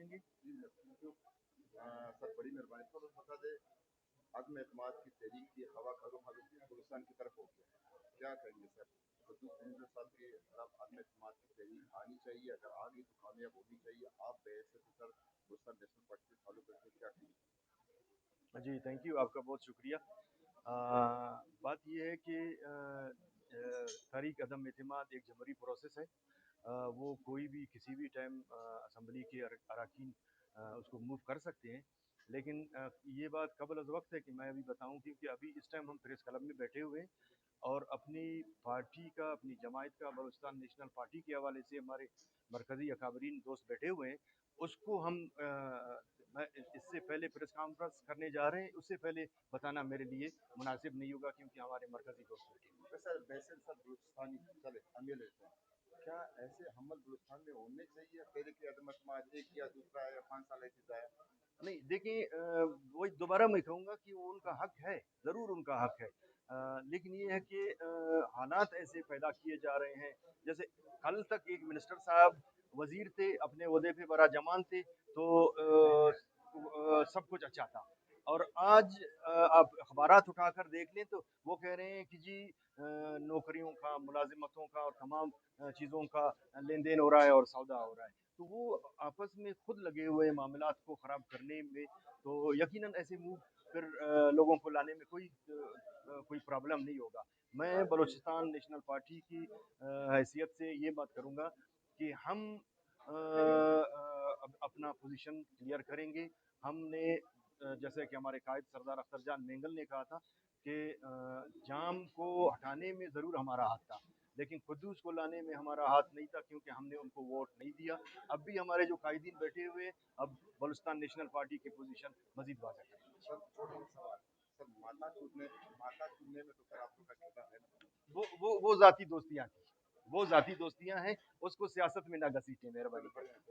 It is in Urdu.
سکیں گے؟ سر بڑی مہربانی تھوڑا بتا دیں عدم اعتماد کی تحریک کی ہوا کا رخ گلستان کی طرف ہو گیا کیا کہیں گے سر صاحب کی طرف عدم اعتماد کی تحریک آنی چاہیے اگر آ گئی تو کامیاب ہونی چاہیے آپ بحیثیت سر گلستان نیشنل پارٹی سے فالو کر کے کیا کہیں گے؟ جی تھینک یو، آپ کا بہت شکریہ۔ بات یہ ہے کہ تحریک عدم اعتماد ایک جمہوری پروسیس ہے، وہ کوئی بھی کسی بھی ٹائم اسمبلی کے اراکین اس کو موو کر سکتے ہیں، لیکن یہ بات قبل از وقت ہے کہ میں ابھی بتاؤں، کیونکہ ابھی اس ٹائم ہم پریس کلب میں بیٹھے ہوئے ہیں اور اپنی پارٹی کا، اپنی جماعت کا، بلوچستان نیشنل پارٹی کے حوالے سے ہمارے مرکزی اکابرین دوست بیٹھے ہوئے ہیں، اس کو ہم اس سے پہلے پریس کانفرنس کرنے جا رہے ہیں، اس سے پہلے بتانا میرے لیے مناسب نہیں ہوگا کیونکہ ہمارے مرکزی دوست بیٹھے ہوئے ہیں۔ سر ویسے سر بلوچستانی چلے ہم یہ لیتے ہیں کیا ایسے حمل بلوچستان میں ہونے چاہیے پہلے کی عدم اعتماد ایک یا دوسرا ہے یا 5 سال ایسے جایا؟ نہیں دیکھیں، وہ دوبارہ میں کہوں گا کہ وہ ان کا حق ہے، ضرور ان کا حق ہے، لیکن یہ ہے کہ حالات ایسے پیدا کیے جا رہے ہیں، جیسے کل تک ایک منسٹر صاحب وزیر تھے، اپنے عہدے پہ برا جمان تھے، تو سب کچھ اچھا تھا، اور آج آپ اخبارات اٹھا کر دیکھ لیں تو وہ کہہ رہے ہیں کہ جی نوکریوں کا، ملازمتوں کا اور تمام چیزوں کا لین دین ہو رہا ہے اور سودا ہو رہا ہے، تو وہ آپس میں خود لگے ہوئے معاملات کو خراب کرنے میں، تو یقیناً ایسے موو پھر لوگوں کو لانے میں کوئی پرابلم نہیں ہوگا۔ میں بلوچستان نیشنل پارٹی کی حیثیت سے یہ بات کروں گا کہ ہم اپنا پوزیشن کلیئر کریں گے۔ ہم نے جیسے کہ ہمارے قائد سردار اختر جان مینگل نے کہا تھا کہ جام کو ہٹانے میں ضرور ہمارا ہاتھ تھا، لیکن قدوس کو لانے میں ہمارا ہاتھ نہیں تھا کیونکہ ہم نے ان کو ووٹ نہیں دیا۔ اب بھی ہمارے جو قائدین بیٹھے ہوئے، اب بلوچستان نیشنل پارٹی کی پوزیشن مزید واضح کریں گے۔ سر چھوٹا سوال سر ماتا چودنے میں تو سر آپ لوگ کا کردار ہے نا؟ وہ ذاتی دوستیاں تھیں، وہ ذاتی دوستیاں ہیں، اس کو سیاست میں نہ گھسیٹیں مہربانی کر کے۔